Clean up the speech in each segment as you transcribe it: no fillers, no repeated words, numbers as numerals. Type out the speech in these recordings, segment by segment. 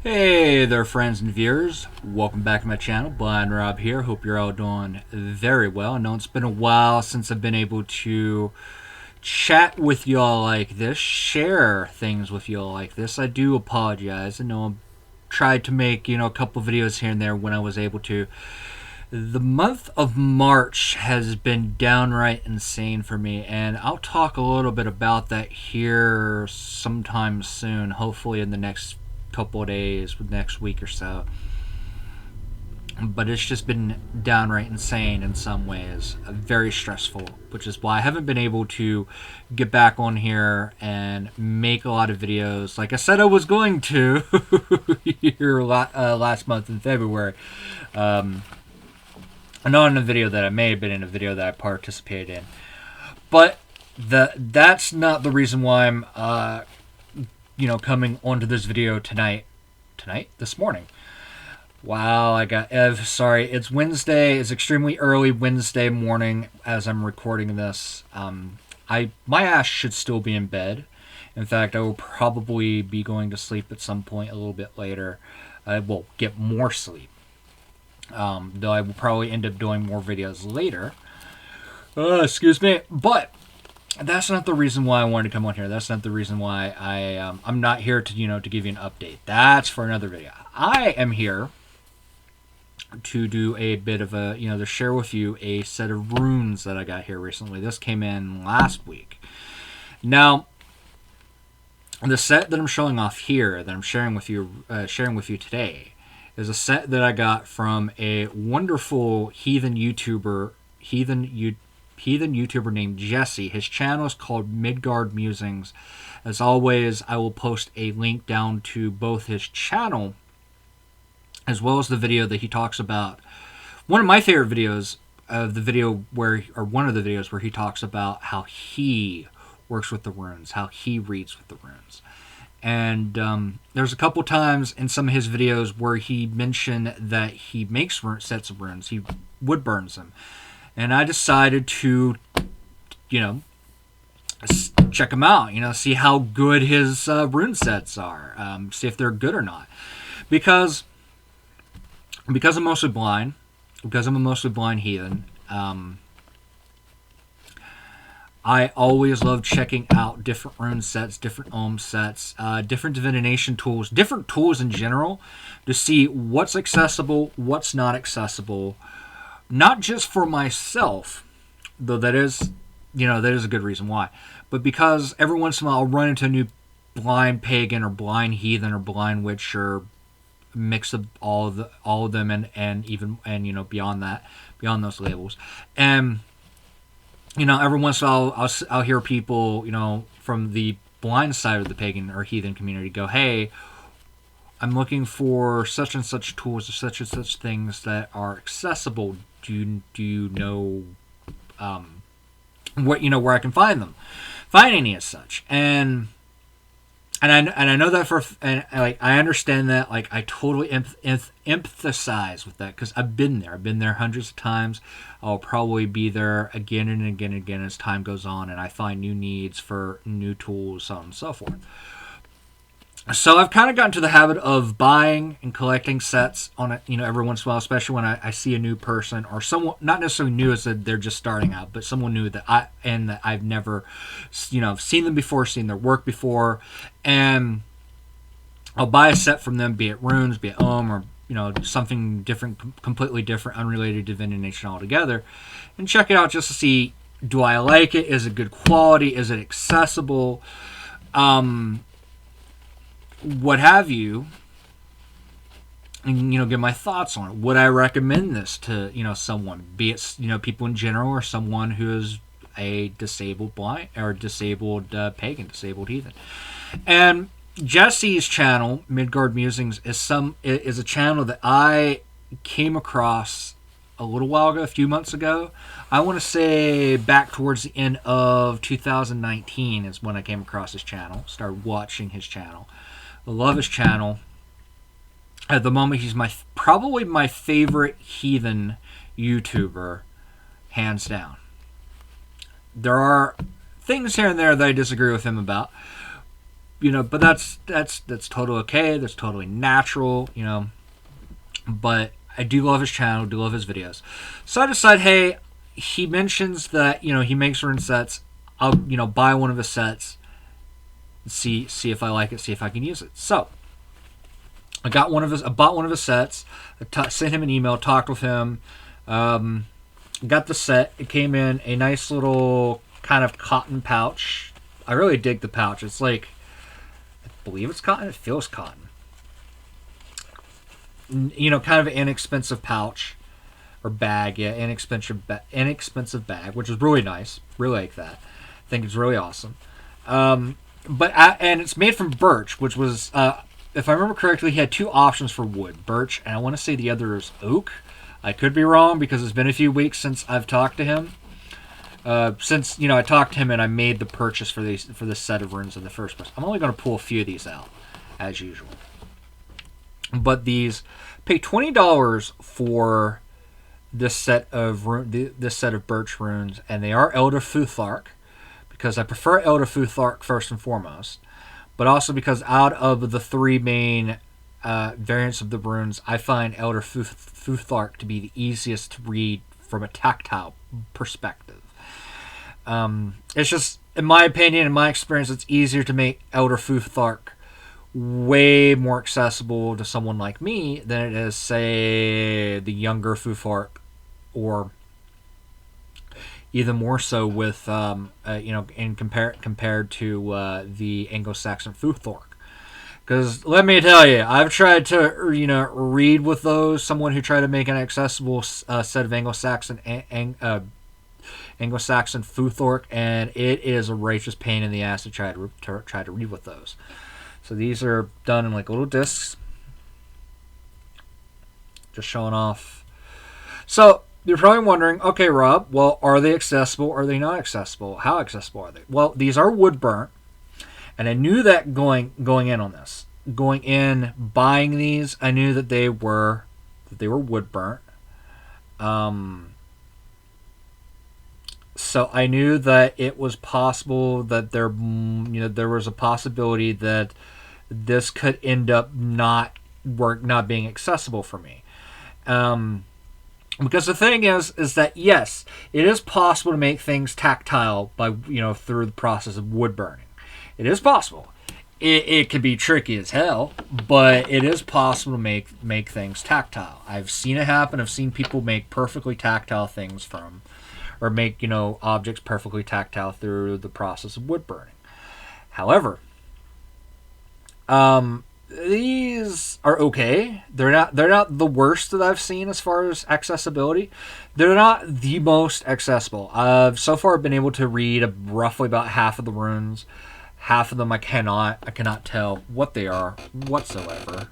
Hey there, friends and viewers. Welcome back to my channel. Blind Rob here. Hope you're all doing very well. I know it's been a while since I've been able to chat with y'all like this, share things with y'all like this. I do apologize. I know I tried to make, a couple videos here and there when I was able to. The month of March has been downright insane for me, and I'll talk a little bit about that here sometime soon, hopefully in the next couple of days, next week or so. But it's just been downright insane in some ways, very stressful, which is why I haven't been able to get back on here and make a lot of videos like I said I was going to here last month in February. Not in a video that I made, but in a video that I participated in. But that's not the reason why I'm coming onto this video this morning. Wow, I got Ev. Sorry, it's Wednesday. It's extremely early Wednesday morning as I'm recording this. My ass should still be in bed. In fact, I will probably be going to sleep at some point a little bit later. I will get more sleep. Though I will probably end up doing more videos later. Excuse me. But that's not the reason why I wanted to come on here. That's not the reason why I'm not here to to give you an update. That's for another video. I am here to do a bit of a to share with you a set of runes that I got here recently. This came in last week. Now, the set that I'm showing off here, that I'm sharing with you today, is a set that I got from a wonderful heathen YouTuber named Jesse. His channel is called Midguard Musings. As always, I will post a link down to both his channel as well as the video that he talks about. One of my favorite videos of one of the videos where he talks about how he works with the runes, how he reads with the runes. And there's a couple times in some of his videos where he mentioned that he makes sets of runes. He wood burns them. And I decided to, check him out, see how good his rune sets are, see if they're good or not. Because I'm mostly blind, because I'm a mostly blind heathen, I always love checking out different rune sets, different ohm sets, different divination tools, different tools in general, to see what's accessible, what's not accessible. Not just for myself, though that is a good reason why, but because every once in a while I'll run into a new blind pagan or blind heathen or blind witch or mix of all of them and beyond that, beyond those labels. And every once in a while I'll hear people from the blind side of the pagan or heathen community go, "Hey, I'm looking for such and such tools or such and such things that are accessible. Do you know where I can find them? Find any as such?" And I know that I understand that. Like, I totally empathize with that because I've been there. I've been there hundreds of times. I'll probably be there again and again and again as time goes on, and I find new needs for new tools, so on and so forth. So I've kind of gotten to the habit of buying and collecting sets on it, every once in a while, especially when I see a new person or someone, not necessarily new as they're just starting out, but someone new that I've never, seen them before, seen their work before, and I'll buy a set from them, be it runes, be it ohm, or something different, completely different, unrelated divination altogether, and check it out just to see, do I like it? Is it good quality? Is it accessible? What have you, and give my thoughts on it. Would I recommend this to someone, be it people in general or someone who is a disabled blind or disabled pagan, disabled heathen? And Jesse's channel, Midguard Musings, is a channel that I came across a little while ago, a few months ago. I want to say back towards the end of 2019 is when I came across his channel, started watching his channel. I love his channel. At the moment, he's probably my favorite heathen YouTuber, hands down. There are things here and there that I disagree with him about, but that's totally okay. That's totally natural, But I do love his channel, do love his videos. So I decided, hey, he mentions that, he makes rune sets. I'll, buy one of his sets, see if I like it, see if I can use it. So I bought one of his sets. Sent him an email, talked with him, got the set. It came in a nice little kind of cotton pouch. I really dig the pouch. It's like, I believe it's cotton. It feels cotton. Kind of an inexpensive pouch or bag. Yeah, inexpensive bag, which is really nice. Really like that. I think it's really awesome. And it's made from birch, which was, if I remember correctly, he had two options for wood: birch, and I want to say the other is oak. I could be wrong because it's been a few weeks since I've talked to him. Since I talked to him and I made the purchase for this set of runes in the first place. I'm only going to pull a few of these out, as usual. But these pay $20 for this set of birch runes, and they are Elder Futhark, because I prefer Elder Futhark first and foremost, but also because out of the three main variants of the runes, I find Elder Futhark to be the easiest to read from a tactile perspective. It's just, in my opinion, in my experience, it's easier to make Elder Futhark way more accessible to someone like me than it is, say, the younger Futhark, or even more so with, compared to the Anglo-Saxon Futhark. Because let me tell you, I've tried to, read with those. Someone who tried to make an accessible set of Anglo-Saxon Futhark, and it is a righteous pain in the ass to try to read with those. So these are done in like little discs, just showing off. So you're probably wondering, okay, Rob, well, are they accessible? Or are they not accessible? How accessible are they? Well, these are wood burnt, and I knew that going in on this, going in buying these, I knew that they were wood burnt. So I knew that it was possible that there was a possibility that this could end up not being accessible for me. Because the thing is that, yes, it is possible to make things tactile by, through the process of wood burning. It is possible. It can be tricky as hell, but it is possible to make things tactile. I've seen it happen. I've seen people make perfectly tactile things or make, objects perfectly tactile through the process of wood burning. However, these are okay. They're not the worst that I've seen as far as accessibility. They're not the most accessible. I've so far been able to read roughly about half of the runes. Half of them I cannot tell what they are whatsoever.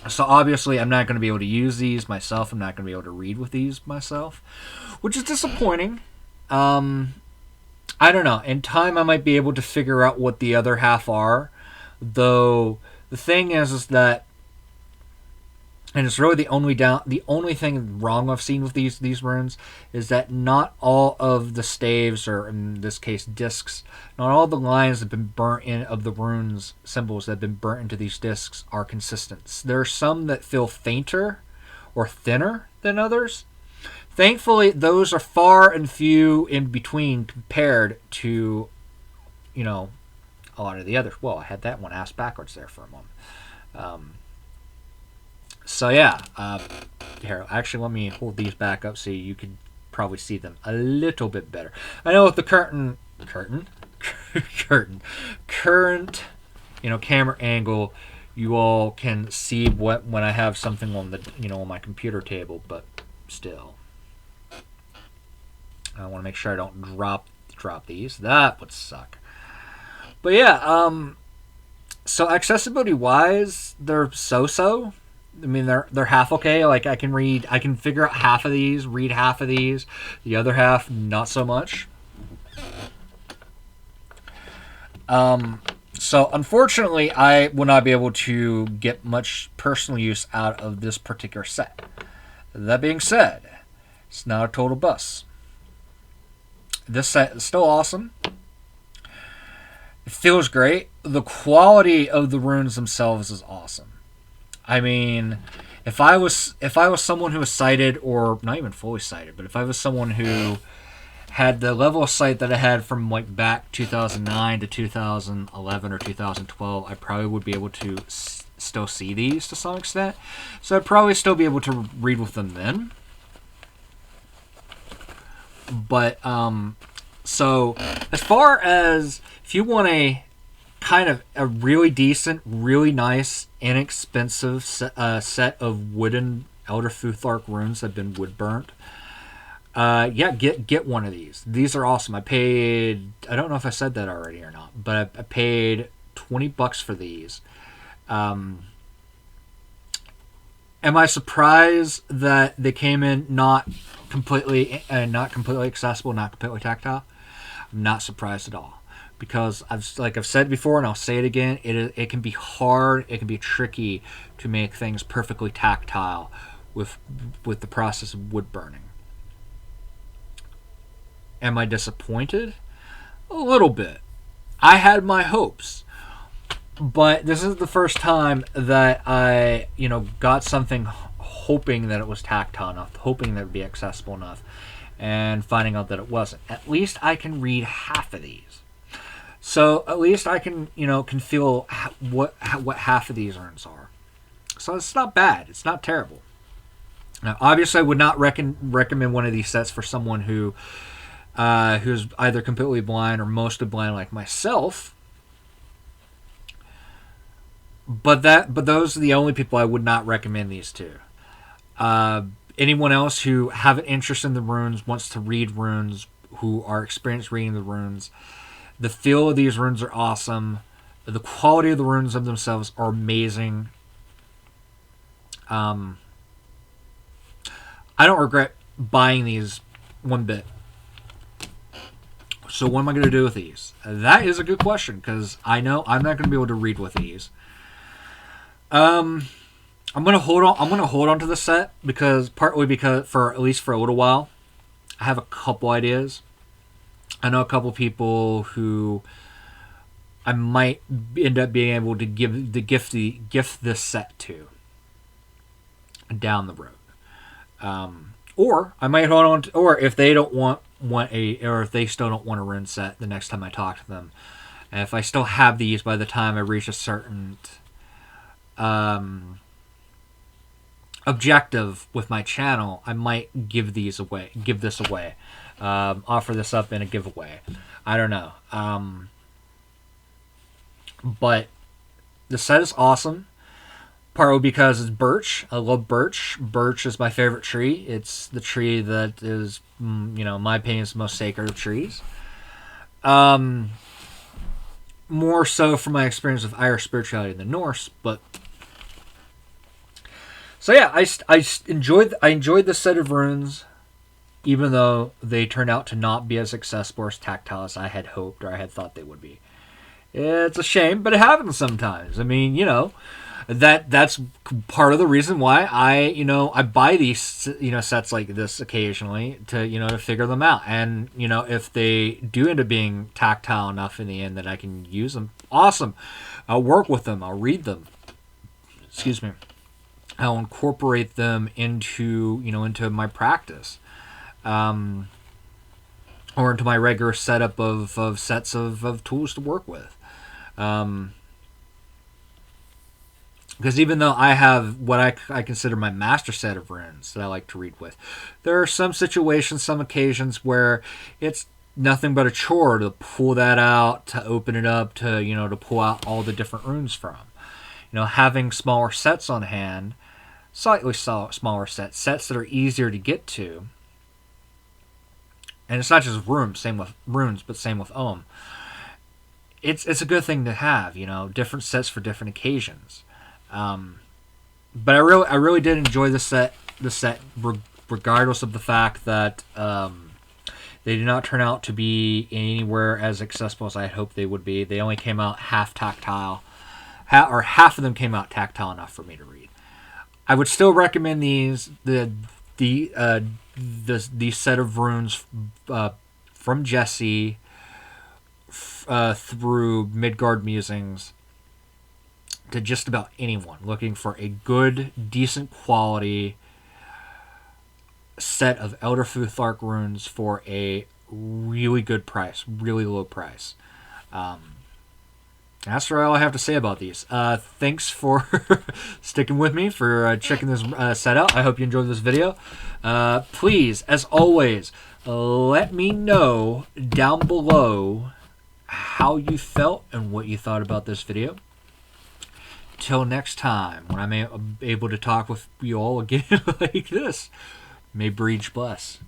So obviously I'm not going to be able to use these myself. I'm not going to be able to read with these myself, which is disappointing. I don't know. In time, I might be able to figure out what the other half are. Though the thing is that, and it's really the only thing wrong I've seen with these runes is that not all of the staves, or in this case discs, not all the lines that have been burnt in of the runes symbols that have been burnt into these discs are consistent. There are some that feel fainter or thinner than others. Thankfully, those are far and few in between compared to, a lot of the others. Well, I had that one asked backwards there for a moment. So yeah, here, actually let me hold these back up so you could probably see them a little bit better. I know with the current, camera angle, you all can see when I have something on the, on my computer table, but still. I want to make sure I don't drop these. That would suck. But yeah, so accessibility wise, they're so-so. I mean, they're half okay. Like I can figure out half of these, read half of these. The other half, not so much. So unfortunately, I will not be able to get much personal use out of this particular set. That being said, it's not a total bust. This set is still awesome. It feels great. The quality of the runes themselves is awesome. I mean, if I was someone who was sighted, or not even fully sighted, but if I was someone who had the level of sight that I had from like back 2009 to 2011 or 2012, I probably would be able to still see these to some extent. So I'd probably still be able to read with them then. But so as far as if you want a kind of a really decent, really nice, inexpensive set of wooden Elder Futhark runes that have been wood burnt, yeah, get one of these. These are awesome. I don't know if I said that already or not, but I paid $20 for these. Am I surprised that they came in not completely accessible, not completely tactile? I'm not surprised at all, because I've said before, and I'll say it again. It can be hard, it can be tricky to make things perfectly tactile with the process of wood burning. Am I disappointed? A little bit. I had my hopes, but this is the first time that I got something hoping that it was tactile enough, hoping that it would be accessible enough, and finding out that it wasn't. At least I can read half of these. So at least I can feel what half of these runes are. So it's not bad. It's not terrible. Now, obviously, I would not recommend one of these sets for someone who's either completely blind or mostly blind like myself. But those are the only people I would not recommend these to. Anyone else who have an interest in the runes, wants to read runes, who are experienced reading the runes, the feel of these runes are awesome. The quality of the runes of themselves are amazing. I don't regret buying these one bit. So what am I going to do with these? That is a good question, because I know I'm not going to be able to read with these. I'm gonna hold on to the set partly because for at least for a little while, I have a couple ideas. I know a couple people who I might end up being able to gift this set to down the road. Or I might hold on to, or if they don't or if they still don't want a rune set the next time I talk to them, and if I still have these by the time I reach a certain objective with my channel, I might give this away, offer this up in a giveaway. I don't know. But the set is awesome, partly because it's birch. I love birch. Birch is my favorite tree. It's the tree that is, in my opinion, is the most sacred of trees. More so from my experience with Irish spirituality than Norse, but so yeah, I enjoyed the set of runes, even though they turned out to not be as accessible or as tactile as I had hoped or I had thought they would be. It's a shame, but it happens sometimes. I mean, that's part of the reason why I buy these sets like this occasionally to figure them out. And if they do end up being tactile enough in the end that I can use them, awesome. I'll work with them. I'll read them. Excuse me. I'll incorporate them into my practice, or into my regular setup of sets of tools to work with. Because even though I have what I consider my master set of runes that I like to read with, there are some situations, some occasions where it's nothing but a chore to pull that out, to open it up, to pull out all the different runes from. Having smaller sets on hand, slightly smaller sets that are easier to get to, and it's not just runes, but same with Ogham. It's a good thing to have, different sets for different occasions. But I really did enjoy the set, regardless of the fact that they did not turn out to be anywhere as accessible as I had hoped they would be. They only came out half tactile, or half of them came out tactile enough for me to read. I would still recommend these set of runes from Jesse, through Midguard Musings to just about anyone looking for a good, decent quality set of Elder Futhark runes for a really good price, really low price. That's all I have to say about these. Thanks for sticking with me, for checking this set out. I hope you enjoyed this video. Please, as always, let me know down below how you felt and what you thought about this video. Till next time, when I'm able to talk with you all again like this, may Breach bless.